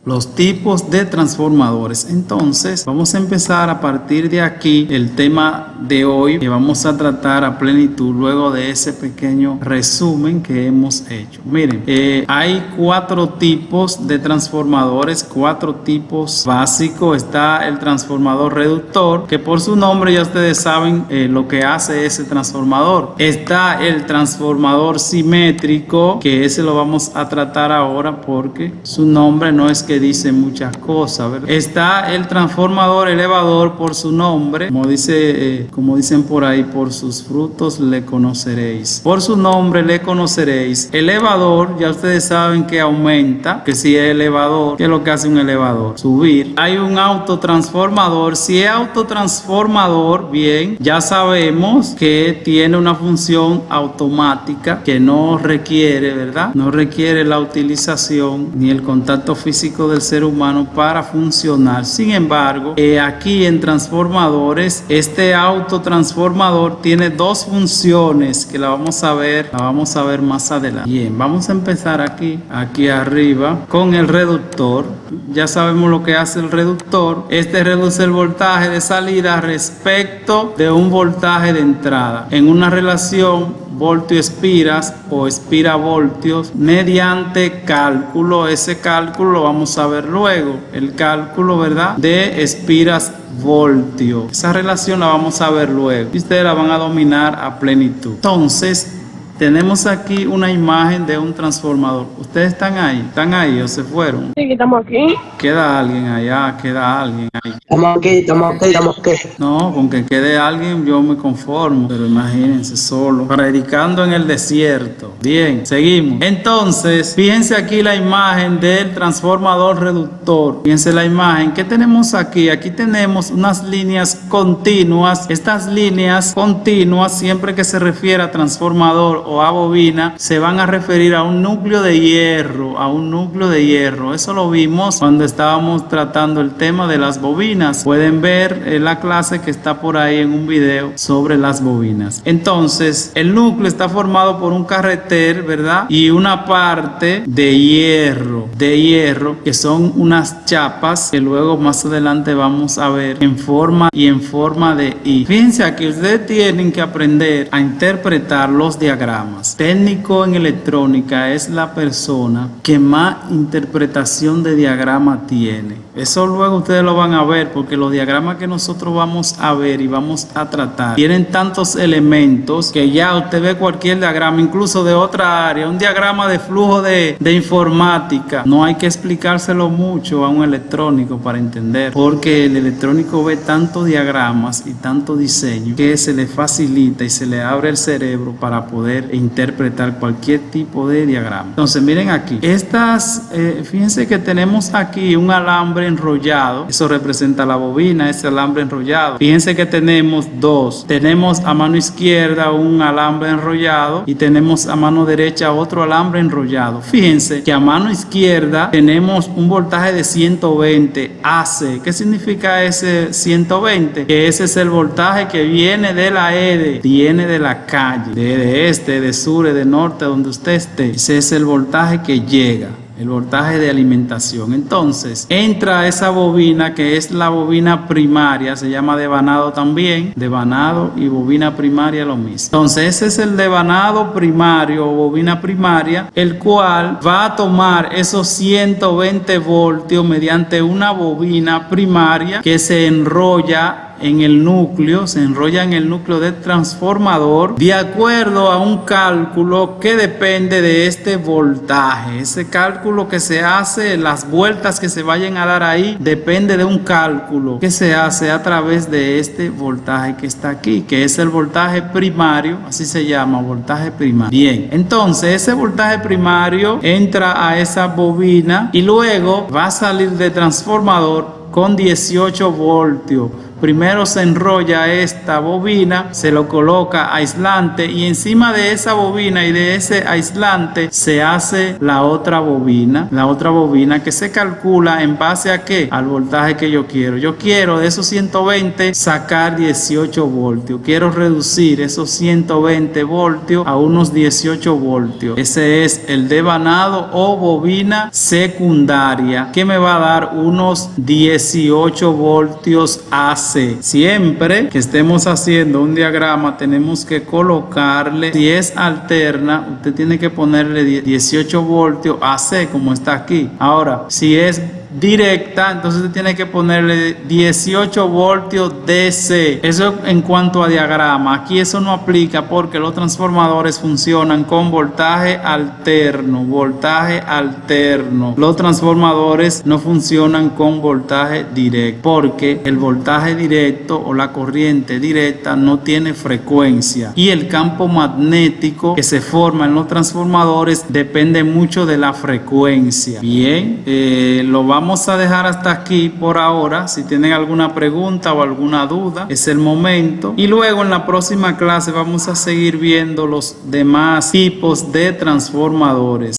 los tipos de transformadores. Entonces vamos a empezar a partir de aquí el tema de hoy, que vamos a tratar a plenitud luego de ese pequeño resumen que hemos hecho. Miren, hay 4 tipos de transformadores, 4 tipos básicos. Está el transformador reductor, que por su nombre ya ustedes saben lo que hace ese transformador. Está el transformador simétrico, que ese lo vamos a tratar ahora porque su nombre no es que dice muchas cosas, ¿verdad? Está el transformador elevador, por su nombre, como dicen por ahí, por sus frutos le conoceréis. Por su nombre le conoceréis. Elevador, ya ustedes saben que aumenta, que si es elevador, ¿qué es lo que hace un elevador? Subir. Hay un autotransformador. Si es autotransformador, bien, ya sabemos que tiene una función automática que no requiere, ¿verdad? No requiere la utilización ni el contacto físico del ser humano para funcionar. Sin embargo, aquí en transformadores, este autotransformador tiene 2 funciones que la vamos a ver más adelante. Bien, vamos a empezar aquí arriba con el reductor. Ya sabemos lo que hace el reductor. Este reduce el voltaje de salida respecto de un voltaje de entrada en una relación voltio-espiras o espira-voltios mediante cálculo. Ese cálculo lo vamos a ver luego, el cálculo, ¿verdad?, de espiras-voltio. Esa relación la vamos a ver luego y ustedes la van a dominar a plenitud. Entonces, tenemos aquí una imagen de un transformador. ¿Ustedes están ahí? ¿Están ahí o se fueron? Sí, estamos aquí. Queda alguien allá, queda alguien ahí. Estamos aquí. No, con que quede alguien yo me conformo, pero imagínense solo, predicando en el desierto. Bien, seguimos. Entonces, fíjense aquí la imagen del transformador reductor. Fíjense la imagen. ¿Qué tenemos aquí? Aquí tenemos unas líneas continuas. Estas líneas continuas, siempre que se refiere a transformador o a bobina, se van a referir a un núcleo de hierro, Eso lo vimos cuando estábamos tratando el tema de las bobinas. Pueden ver la clase que está por ahí en un video sobre las bobinas. Entonces, el núcleo está formado por un carreter, ¿verdad?, y una parte de hierro, que son unas chapas que luego más adelante vamos a ver en forma de I. Fíjense aquí, ustedes tienen que aprender a interpretar los diagramas. Técnico en electrónica es la persona que más interpretación de diagrama tiene. Eso luego ustedes lo van a ver, porque los diagramas que nosotros vamos a ver y vamos a tratar tienen tantos elementos que ya usted ve cualquier diagrama, incluso de otra área, un diagrama de flujo de informática. No hay que explicárselo mucho a un electrónico para entender, porque el electrónico ve tantos diagramas y tanto diseño que se le facilita y se le abre el cerebro para poder interpretar cualquier tipo de diagrama. Entonces, miren aquí, fíjense que tenemos aquí un alambre enrollado. Eso representa la bobina, ese alambre enrollado. Fíjense que tenemos 2. Tenemos a mano izquierda un alambre enrollado y tenemos a mano derecha otro alambre enrollado. Fíjense que a mano izquierda tenemos un voltaje de 120 AC. ¿Qué significa ese 120? Que ese es el voltaje que viene de la EDE, viene de la calle, de este, de sur, de norte, donde usted esté. Ese es el voltaje que llega, el voltaje de alimentación. Entonces entra esa bobina, que es la bobina primaria, se llama devanado también, devanado y bobina primaria lo mismo. Entonces ese es el devanado primario o bobina primaria, el cual va a tomar esos 120 voltios mediante una bobina primaria que se enrolla en el núcleo, del transformador de acuerdo a un cálculo que depende de este voltaje. Ese cálculo que se hace, las vueltas que se vayan a dar ahí, depende de un cálculo que se hace a través de este voltaje que está aquí, que es el voltaje primario, así se llama, voltaje primario. Bien, entonces ese voltaje primario entra a esa bobina y luego va a salir del transformador con 18 voltios. Primero se enrolla esta bobina, se lo coloca aislante y encima de esa bobina y de ese aislante se hace la otra bobina que se calcula en base a ¿qué? Al voltaje que yo quiero. Yo quiero de esos 120 sacar 18 voltios. Quiero reducir esos 120 voltios a unos 18 voltios. Ese es el devanado o bobina secundaria, que me va a dar unos 18 voltios AC. Siempre que estemos haciendo un diagrama tenemos que colocarle, si es alterna, usted tiene que ponerle 18 voltios AC como está aquí. Ahora, si es directa, entonces usted tiene que ponerle 18 voltios DC. Eso en cuanto a diagrama. Aquí eso no aplica porque los transformadores funcionan con voltaje alterno. Los transformadores no funcionan con voltaje directo porque el voltaje directo o la corriente directa no tiene frecuencia y el campo magnético que se forma en los transformadores depende mucho de la frecuencia. Bien, lo vamos a dejar hasta aquí por ahora. Si tienen alguna pregunta o alguna duda, es el momento. Y luego en la próxima clase vamos a seguir viendo los demás tipos de transformadores.